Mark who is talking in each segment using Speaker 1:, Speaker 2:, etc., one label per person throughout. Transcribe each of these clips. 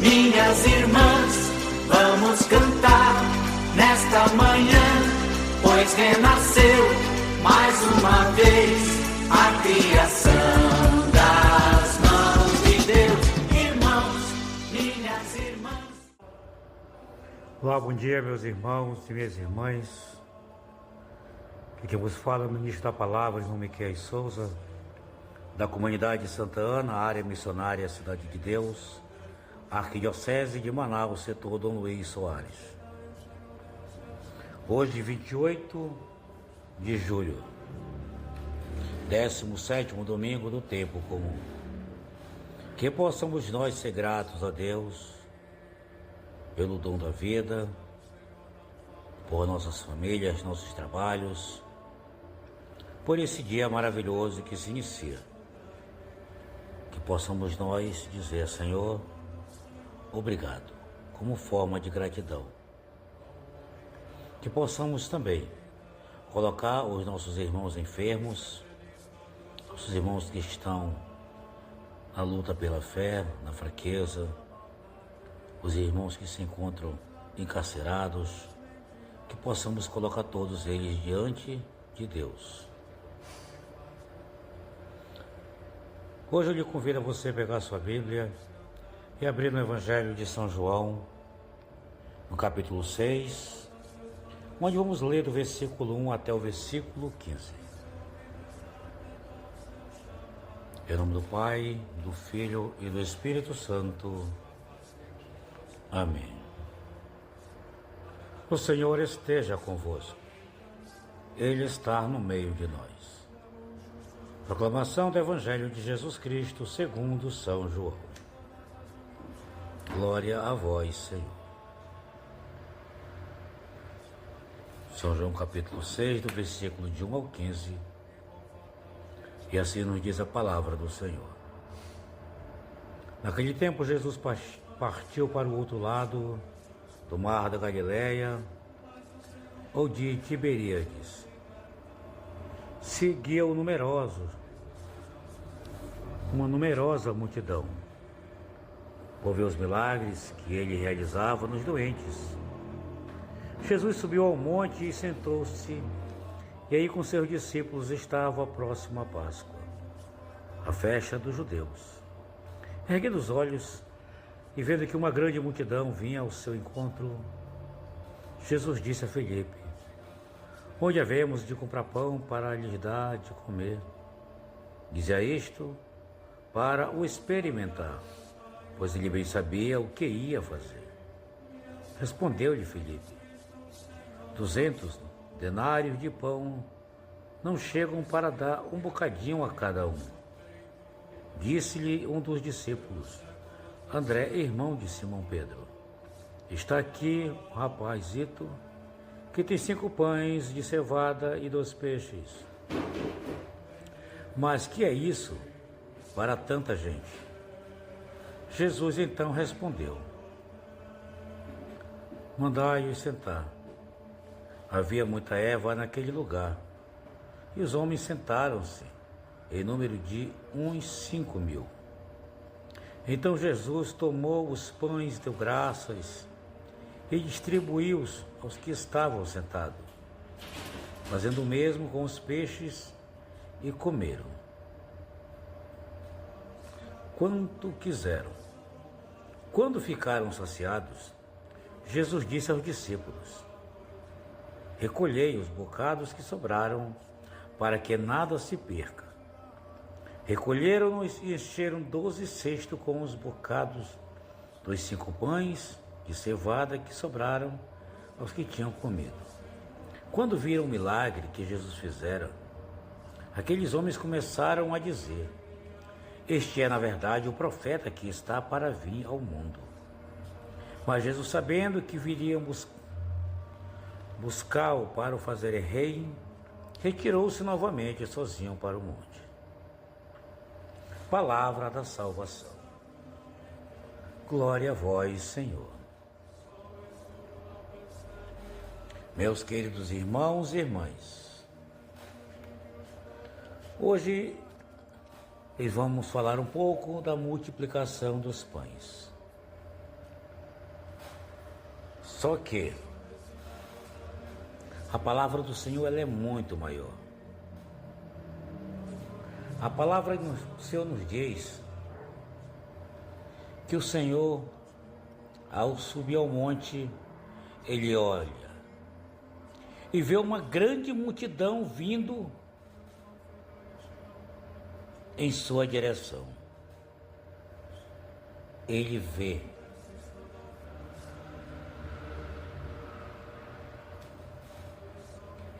Speaker 1: minhas irmãs, vamos cantar nesta manhã, pois renasceu mais uma vez a criação das mãos de Deus. Irmãos, minhas irmãs.
Speaker 2: Olá, bom dia, meus irmãos e minhas irmãs. Aqui quem vos fala é o ministro da palavra, João Miquel Souza, da comunidade de Santa Ana, área missionária Cidade de Deus, Arquidiocese de Manaus, setor Dom Luiz Soares. Hoje, 28 de julho, 17º domingo do tempo comum. Que possamos nós ser gratos a Deus pelo dom da vida, por nossas famílias, nossos trabalhos, por esse dia maravilhoso que se inicia. Que possamos nós dizer, Senhor, obrigado, como forma de gratidão. Que possamos também colocar os nossos irmãos enfermos, nossos irmãos que estão na luta pela fé, na fraqueza, os irmãos que se encontram encarcerados, que possamos colocar todos eles diante de Deus. Hoje eu lhe convido a você pegar a sua Bíblia e abrir no Evangelho de São João, no capítulo 6, onde vamos ler do versículo 1 até o versículo 15. Em nome do Pai, do Filho e do Espírito Santo. Amém. O Senhor esteja convosco. Ele está no meio de nós. Proclamação do Evangelho de Jesus Cristo segundo São João. Glória a vós, Senhor. São João capítulo 6, do versículo de 1 ao 15. E assim nos diz a palavra do Senhor. Naquele tempo Jesus partiu para o outro lado do mar da Galileia, ou de Tiberíades. Seguia-o uma numerosa multidão, por ver os milagres que ele realizava nos doentes. Jesus subiu ao monte e sentou-se, e aí com seus discípulos estava a próxima Páscoa, a festa dos judeus. Erguendo os olhos e vendo que uma grande multidão vinha ao seu encontro, Jesus disse a Filipe: onde havemos de comprar pão para lhes dar de comer? Dizia isto para o experimentar, pois ele bem sabia o que ia fazer. Respondeu-lhe Filipe: 200 denários de pão não chegam para dar um bocadinho a cada um. Disse-lhe um dos discípulos, André, irmão de Simão Pedro: está aqui um rapazito que tem 5 pães de cevada e 2 peixes. Mas que é isso para tanta gente? Jesus então respondeu: mandai-os sentar. Havia muita erva naquele lugar, e os homens sentaram-se, em número de uns 5.000. Então Jesus tomou os pães, deu graças e distribuiu-os aos que estavam sentados, fazendo o mesmo com os peixes, e comeram quanto quiseram. Quando ficaram saciados, Jesus disse aos discípulos: recolhei os bocados que sobraram, para que nada se perca. Recolheram e encheram 12 cestos com os bocados dos 5 pães de cevada que sobraram aos que tinham comido. Quando viram o milagre que Jesus fizera, aqueles homens começaram a dizer: este é, na verdade, o profeta que está para vir ao mundo. Mas Jesus, sabendo que viriam buscá-lo para o fazerem rei, retirou-se novamente sozinho para o monte. Palavra da salvação. Glória a vós, Senhor. Meus queridos irmãos e irmãs, hoje vamos falar um pouco da multiplicação dos pães. Só que a palavra do Senhor ela é muito maior. A palavra do Senhor nos diz que o Senhor, ao subir ao monte, ele olha e vê uma grande multidão vindo em sua direção. Ele vê.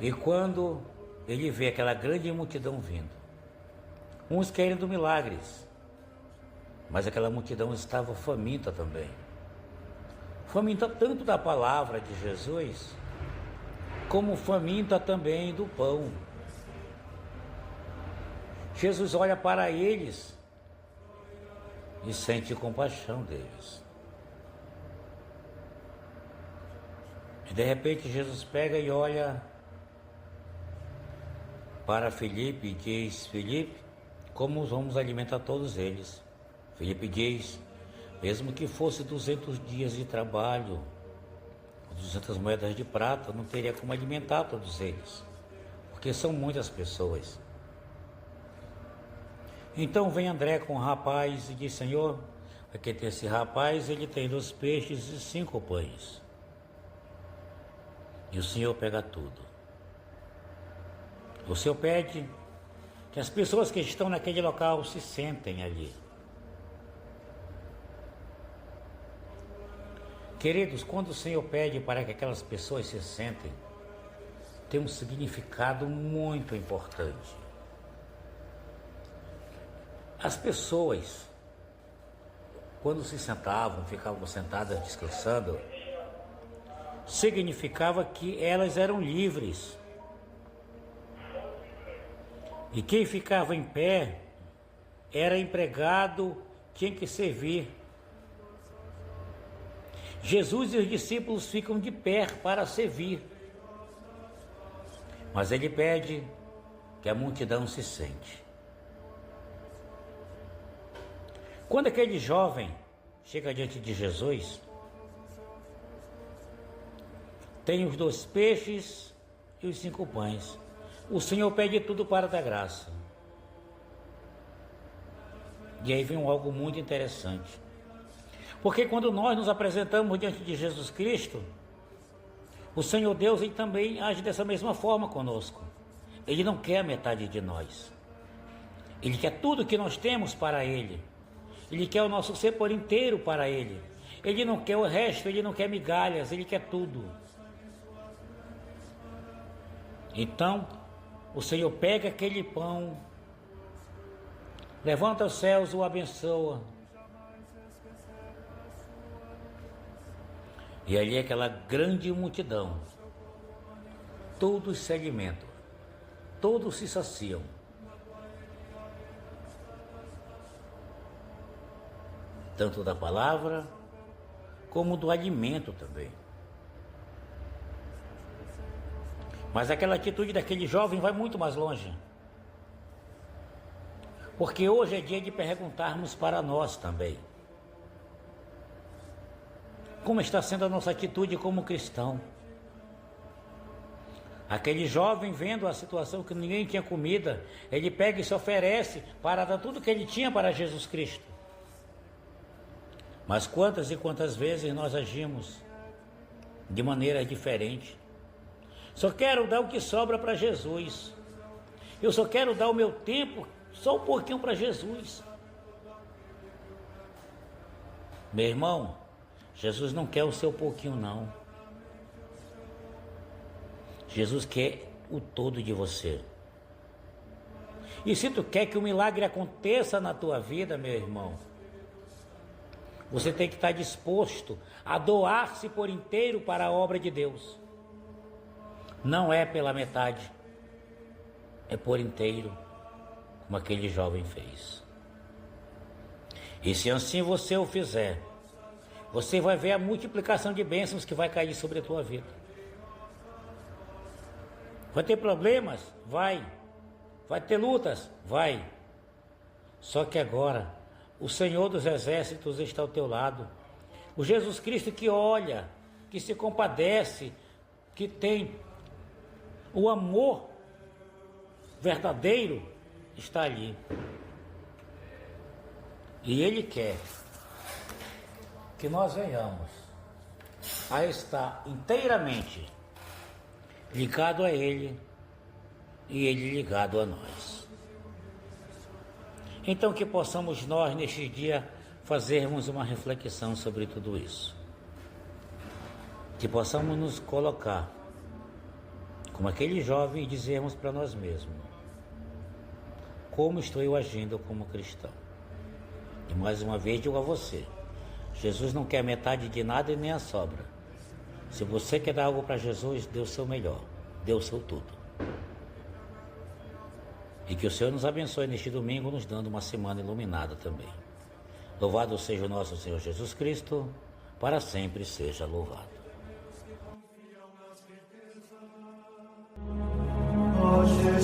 Speaker 2: E quando ele vê aquela grande multidão vindo, uns querendo milagres, mas aquela multidão estava faminta também. Faminta tanto da palavra de Jesus, como faminta também do pão. Jesus olha para eles e sente compaixão deles. E de repente Jesus pega e olha para Filipe e diz: Filipe, como vamos alimentar todos eles? Filipe diz: mesmo que fosse 200 dias de trabalho, 200 moedas de prata, não teria como alimentar todos eles, porque são muitas pessoas. Então vem André com o rapaz e diz: Senhor, aqui tem esse rapaz, ele tem 2 peixes e 5 pães. E o Senhor pega tudo. O Senhor pede que as pessoas que estão naquele local se sentem ali. Queridos, quando o Senhor pede para que aquelas pessoas se sentem, tem um significado muito importante. As pessoas, quando se sentavam, ficavam sentadas descansando, significava que elas eram livres. E quem ficava em pé era empregado, tinha que servir. Jesus e os discípulos ficam de pé para servir. Mas ele pede que a multidão se sente. Quando aquele jovem chega diante de Jesus, tem os 2 peixes e os 5 pães. O Senhor pede tudo para dar graça. E aí vem algo muito interessante. Porque quando nós nos apresentamos diante de Jesus Cristo, o Senhor Deus ele também age dessa mesma forma conosco. Ele não quer a metade de nós. Ele quer tudo que nós temos para Ele. Ele quer o nosso ser por inteiro para Ele. Ele não quer o resto, Ele não quer migalhas, Ele quer tudo. Então, o Senhor pega aquele pão, levanta os céus, o abençoa. E ali aquela grande multidão, todos se alimentam, todos se saciam. Tanto da palavra, como do alimento também. Mas aquela atitude daquele jovem vai muito mais longe. Porque hoje é dia de perguntarmos para nós também. Como está sendo a nossa atitude como cristão? Aquele jovem vendo a situação que ninguém tinha comida, ele pega e se oferece para dar tudo que ele tinha para Jesus Cristo. Mas quantas e quantas vezes nós agimos de maneira diferente? Só quero dar o que sobra para Jesus. Eu só quero dar o meu tempo, só um pouquinho para Jesus. Meu irmão, Jesus não quer o seu pouquinho, não. Jesus quer o todo de você. E se tu quer que o milagre aconteça na tua vida, meu irmão, você tem que estar disposto a doar-se por inteiro para a obra de Deus. Não é pela metade, é por inteiro, como aquele jovem fez. E se assim você o fizer, você vai ver a multiplicação de bênçãos que vai cair sobre a tua vida. Vai ter problemas? Vai. Vai ter lutas? Vai. Só que agora, o Senhor dos Exércitos está ao teu lado. O Jesus Cristo que olha, que se compadece, que tem o amor verdadeiro, está ali. E Ele quer que nós venhamos a estar inteiramente ligado a Ele e Ele ligado a nós. Então que possamos nós neste dia fazermos uma reflexão sobre tudo isso. Que possamos nos colocar como aquele jovem e dizermos para nós mesmos: como estou eu agindo como cristão? E mais uma vez digo a você, Jesus não quer metade de nada e nem a sobra. Se você quer dar algo para Jesus, dê o seu melhor, dê o seu tudo. E que o Senhor nos abençoe neste domingo, nos dando uma semana iluminada também. Louvado seja o nosso Senhor Jesus Cristo, para sempre seja louvado.
Speaker 3: Hoje